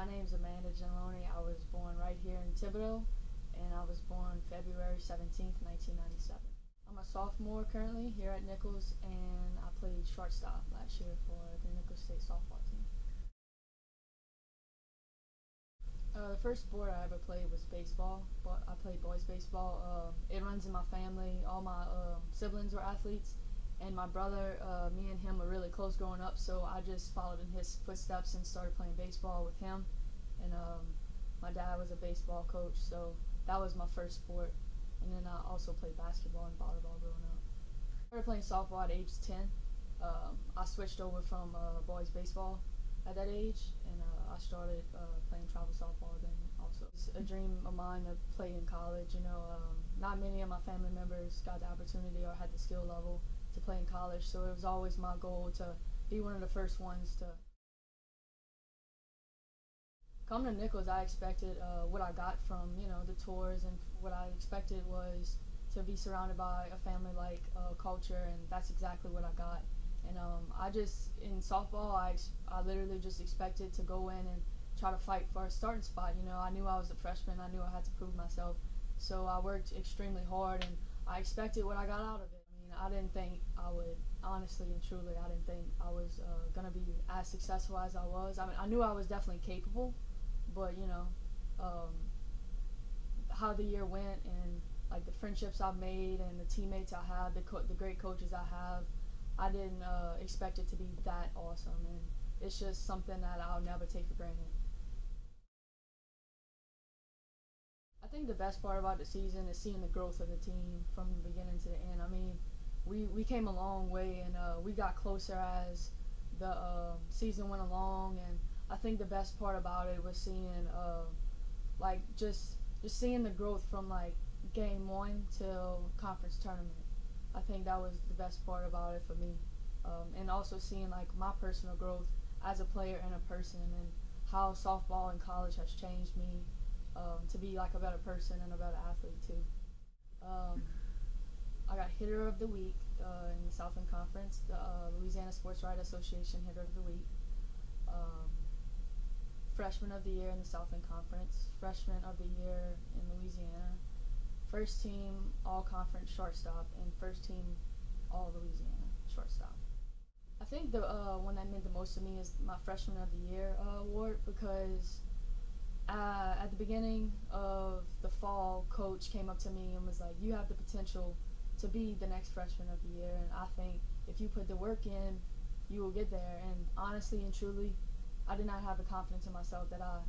My name's Gianelloni. I was born right here in Thibodeau, and I was born February 17th, 1997. I'm a sophomore currently here at Nicholls, and I played shortstop last year for the Nicholls Softball Team. The first sport I ever played was baseball, but I played boys baseball. It runs in my family. All my siblings were athletes, and my brother, me and him were really close growing up, so I just followed in his footsteps and started playing baseball with him. And my dad was a baseball coach, so that was my first sport. And then I also played basketball and volleyball growing up. I started playing softball at age 10. I switched over from boys baseball at that age, and I started playing travel softball then also. It's a dream of mine to play in college. Not many of my family members got the opportunity or had the skill level to play in college, so it was always my goal to be one of the first ones to. Coming to Nicholls, I expected what I got from the tours, and what I expected was to be surrounded by a family-like culture, and that's exactly what I got. And in softball, I literally just expected to go in and try to fight for a starting spot. I knew I was a freshman. I knew I had to prove myself. So I worked extremely hard, and I expected what I got out of it. I didn't think I would, honestly and truly, I didn't think I was going to be as successful as I was. I knew I was definitely capable, but how the year went, and like the friendships I've made and the teammates I have, the great coaches I have, I didn't expect it to be that awesome, and it's just something that I'll never take for granted. I think the best part about the season is seeing the growth of the team from the beginning to the end. We came a long way, and we got closer as the season went along, and I think the best part about it was seeing just seeing the growth from like game one till conference tournament. I think that was the best part about it for me, and also seeing like my personal growth as a player and a person, and how softball in college has changed me to be like a better person and a better athlete too. I got Hitter of the Week in the Southland Conference, the Louisiana Sports Writers Association Hitter of the Week. Freshman of the Year in the Southland Conference, Freshman of the Year in Louisiana, First Team All-Conference Shortstop, and First Team All-Louisiana Shortstop. I think the one that meant the most to me is my Freshman of the Year award, because at the beginning of the fall, Coach came up to me and was like, "You have the potential to be the next Freshman of the Year, and I think if you put the work in, you will get there." And honestly and truly, I did not have the confidence in myself that I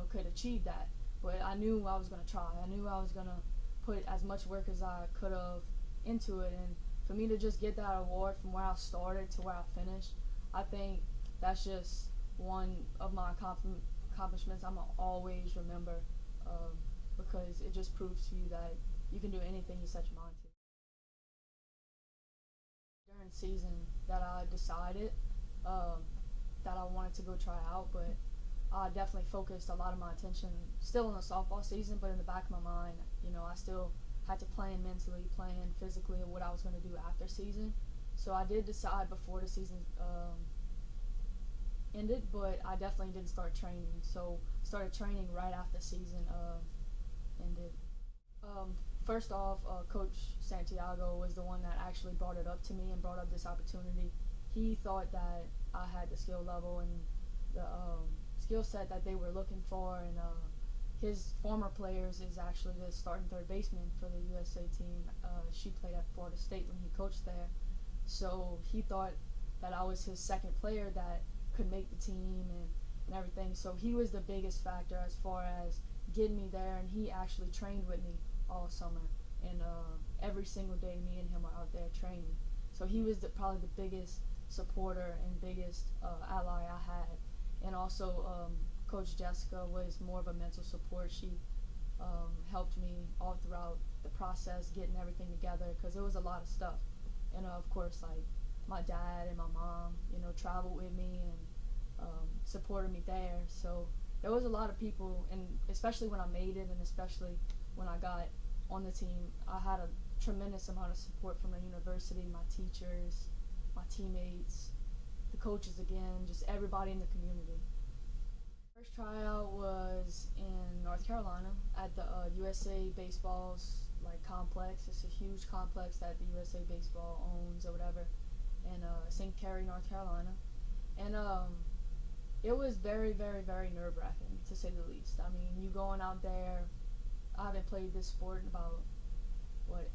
could achieve that, but I knew I was going to try. I knew I was going to put as much work as I could have into it, and for me to just get that award from where I started to where I finished, I think that's just one of my accomplishments I'm going to always remember, because it just proves to you that you can do anything you set your mind to. During season that I decided that I wanted to go try out, but I definitely focused a lot of my attention still in the softball season, but in the back of my mind, I still had to plan mentally, plan physically what I was going to do after season. So I did decide before the season ended, but I definitely didn't start training. So started training right after season ended. First off, Coach Santiago was the one that actually brought it up to me and brought up this opportunity. He thought that I had the skill level and the skill set that they were looking for, and his former players is actually the starting third baseman for the USA team. She played at Florida State when he coached there, so he thought that I was his second player that could make the team and everything. So he was the biggest factor as far as getting me there, and he actually trained with me all summer, and every single day me and him were out there training. So he was probably the biggest supporter and biggest ally I had. And also Coach Jessica was more of a mental support. She helped me all throughout the process, getting everything together, because it was a lot of stuff. And of course, like my dad and my mom, traveled with me and supported me there. So there was a lot of people, and especially when I made it, and especially when I got on the team, I had a tremendous amount of support from the university, my teachers, my teammates, the coaches again, just everybody in the community. First tryout North Carolina at the USA Baseball's like complex. It's a huge complex that the USA Baseball owns or whatever, in St. Carrie, North Carolina, and it was very, very, very nerve-wracking to say the least. I mean, you going out there. I haven't played this sport in about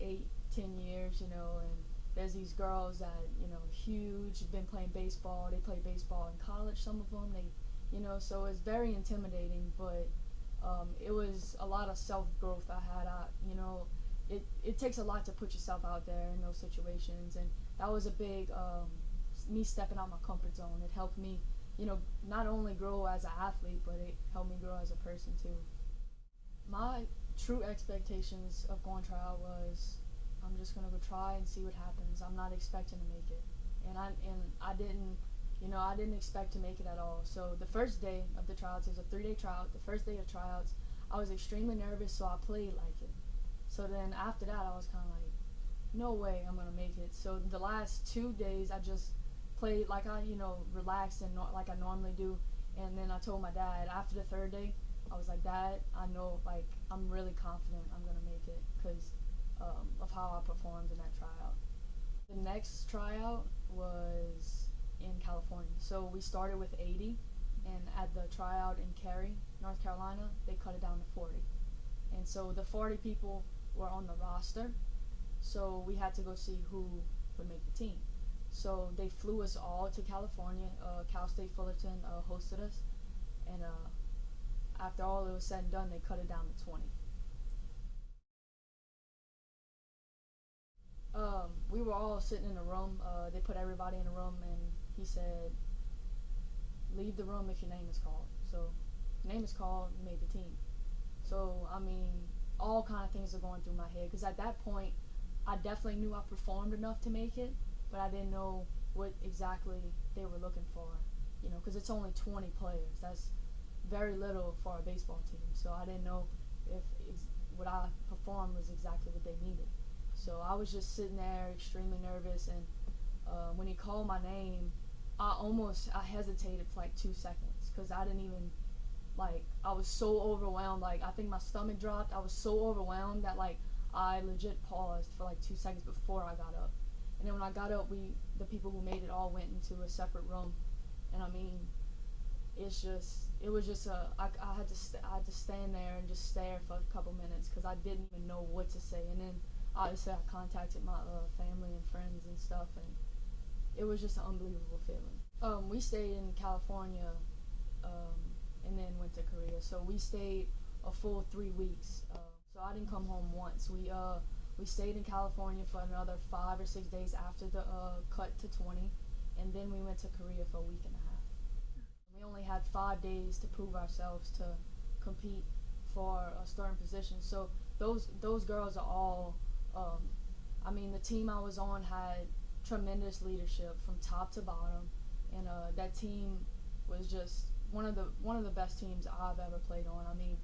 8, 10 years, and there's these girls that huge, been playing baseball. They play baseball in college. Some of them so it's very intimidating. But it was a lot of self-growth I had. It takes a lot to put yourself out there in those situations, and that was a big me stepping out my comfort zone. It helped me, not only grow as an athlete, but it helped me grow as a person too. My true expectations of going trial was I'm just gonna go try and see what happens. I'm not expecting to make it, and I didn't expect to make it at all. So the first day of the tryouts, it was a 3-day tryout. The first day of tryouts, I was extremely nervous, so I played like it. So then after that, I was kind of like, no way I'm gonna make it. So the last 2 days, I just played like I relaxed and like I normally do. And then I told my dad after the third day, I was like, Dad, I know, like, I'm really confident I'm going to make it because of how I performed in that tryout. The next tryout was in California. So we started with 80, and at the tryout in Cary, North Carolina, they cut it down to 40. And so the 40 people were on the roster, so we had to go see who would make the team. So they flew us all to California. Cal State Fullerton hosted us, and after all it was said and done, they cut it down to 20. We were all sitting in a room. They put everybody in a room, and he said, leave the room if your name is called. So your name is called, you made the team. So, I mean, all kind of things are going through my head, because at that point, I definitely knew I performed enough to make it, but I didn't know what exactly they were looking for, because it's only 20 players. That's very little for a baseball team. So I didn't know if what I performed was exactly what they needed. So I was just sitting there extremely nervous, and when he called my name, I hesitated for like 2 seconds, because I didn't even, I was so overwhelmed. I think my stomach dropped. I was so overwhelmed that I legit paused for 2 seconds before I got up. And then when I got up, the people who made it all went into a separate room. And I mean, I had to stand there and just stare for a couple minutes, because I didn't even know what to say. And then obviously I contacted my family and friends and stuff, and it was just an unbelievable feeling. We stayed in California and then went to Korea. So we stayed a full 3 weeks. So I didn't come home once. We stayed in California for another 5 or 6 days after the cut to 20, and then we went to Korea for a week and a half. We only had 5 days to prove ourselves to compete for a starting position. So those girls are all, the team I was on had tremendous leadership from top to bottom, and that team was just one of the best teams I've ever played on. I mean,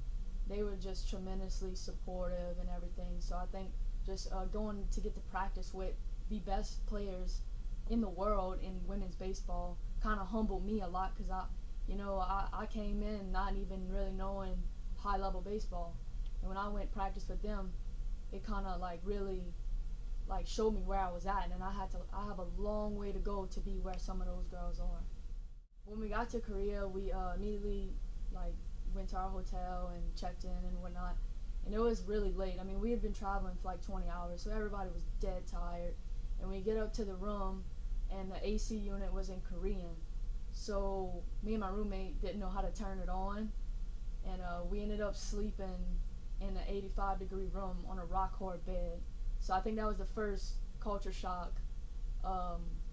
they were just tremendously supportive and everything. So I think just going to get to practice with the best players in the world in women's baseball kind of humbled me a lot, because I came in not even really knowing high-level baseball, and when I went practice with them, it kind of really showed me where I was at, and I have a long way to go to be where some of those girls are. When we got to Korea, we immediately went to our hotel and checked in and whatnot, and it was really late. I mean, we had been traveling for 20 hours, so everybody was dead tired, and we get up to the room, and the AC unit was in Korean. So me and my roommate didn't know how to turn it on, and we ended up sleeping in an 85-degree room on a rock-hard bed. So I think that was the first culture shock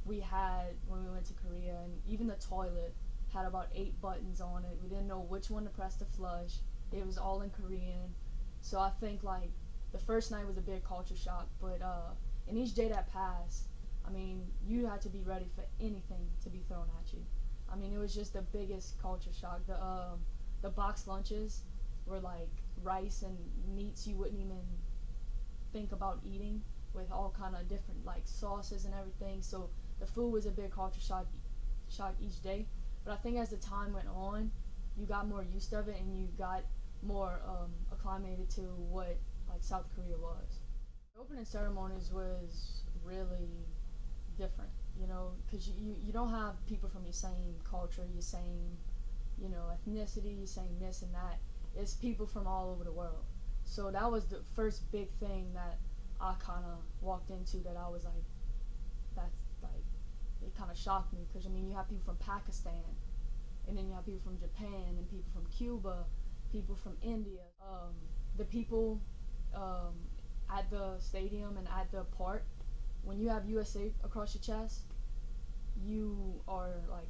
we had when we went to Korea. And even the toilet had about 8 buttons on it. We didn't know which one to press to flush. It was all in Korean. So I think the first night was a big culture shock, but in each day that passed, I mean, you had to be ready for anything to be thrown at you. I mean, it was just the biggest culture shock. The box lunches were rice and meats you wouldn't even think about eating, with all kind of different sauces and everything. So the food was a big culture shock each day. But I think as the time went on, you got more used to it, and you got more acclimated to what like South Korea was. The opening ceremonies was really different, you know, because you don't have people from your same culture, your same, you know, ethnicity, same this and that. It's people from all over the world. So that was the first big thing that I kind of walked into that I was like, that's like, it kind of shocked me because I mean, you have people from Pakistan, and then you have people from Japan, and people from Cuba, people from India. The people at the stadium and at the park, when you have USA across your chest, you are like,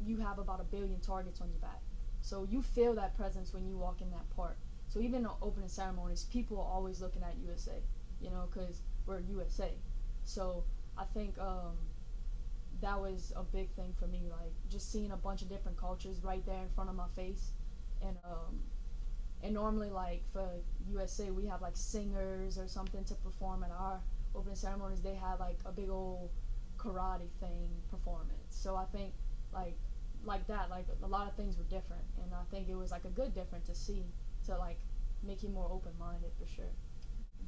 you have about 1 billion targets on your back. So you feel that presence when you walk in that park. So even in the opening ceremonies, people are always looking at USA, you know, because we're USA. So I think that was a big thing for me, like just seeing a bunch of different cultures right there in front of my face. And normally, like for USA, we have like singers or something to perform at our opening ceremonies. They had like a big old karate thing performance. So I think like that, like a lot of things were different, and I think it was like a good different to see, to like make you more open-minded for sure.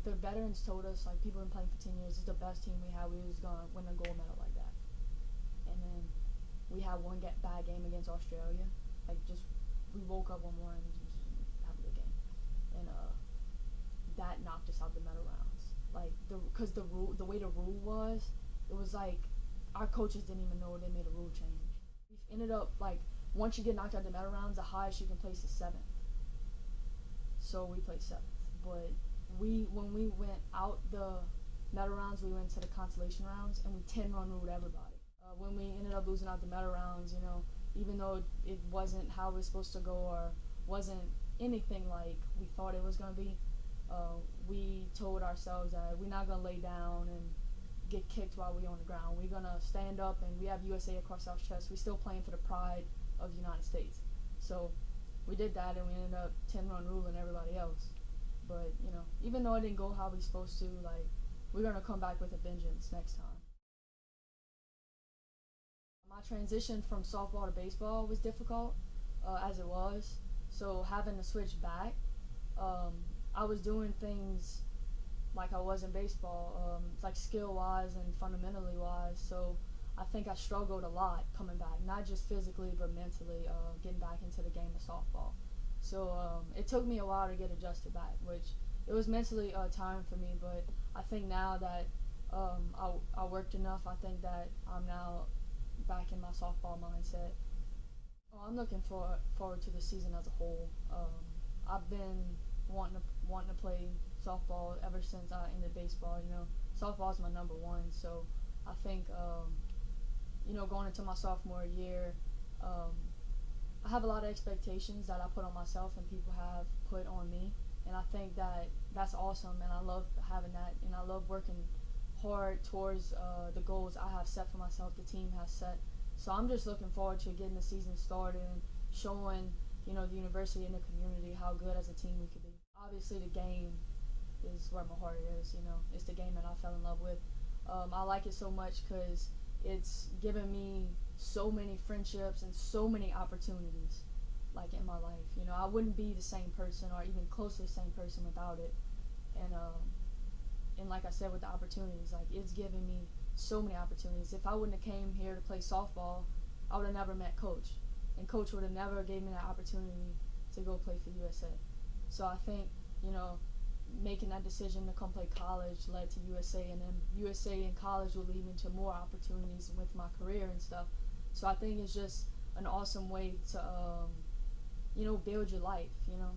The veterans told us, like, people been playing for 10 years, it's the best team we had, we was gonna win a gold medal like that. And then we had one bad game against Australia, like just we woke up one morning and just have a good game, and that knocked us out the medal rounds. Like because the way the rule was, it was like our coaches didn't even know they made a rule change. We ended up like once you get knocked out the medal rounds, the highest you can place is 7th. So we played 7th, but when we went out the medal rounds, we went to the consolation rounds, and we 10-run ruled everybody. When we ended up losing out the medal rounds, you know, even though it wasn't how it was supposed to go or wasn't anything like we thought it was going to be, we told ourselves that we're not going to lay down and get kicked while we're on the ground. We're going to stand up, and we have USA across our chest. We're still playing for the pride of the United States. So we did that, and we ended up 10-run ruling everybody else. But, you know, even though it didn't go how we supposed to, like, we're going to come back with a vengeance next time. My transition from softball to baseball was difficult, as it was. So having to switch back, I was doing things like I was in baseball, like skill-wise and fundamentally-wise. So I think I struggled a lot coming back, not just physically but mentally, getting back into the game of softball. So it took me a while to get adjusted back, which it was mentally tiring for me. But I think now that I worked enough, I think that I'm now back in my softball mindset. Oh, I'm looking forward to the season as a whole. I've been wanting to play softball ever since I ended baseball. You know, softball is my number one. So I think you know, going into my sophomore year, I have a lot of expectations that I put on myself and people have put on me, and I think that that's awesome, and I love having that, and I love working hard towards the goals I have set for myself, the team has set. So I'm just looking forward to getting the season started and showing, you know, the university and the community how good as a team we could be. Obviously the game is where my heart is, you know, it's the game that I fell in love with. I like it so much because it's given me so many friendships and so many opportunities, like in my life. You know, I wouldn't be the same person or even close to the same person without it. And like I said, with the opportunities, like it's given me so many opportunities. If I wouldn't have came here to play softball, I would have never met Coach, and Coach would have never gave me that opportunity to go play for USA. So I think, you know, making that decision to come play college led to USA, and then USA and college will lead me to more opportunities with my career and stuff. So I think it's just an awesome way to, you know, build your life, you know.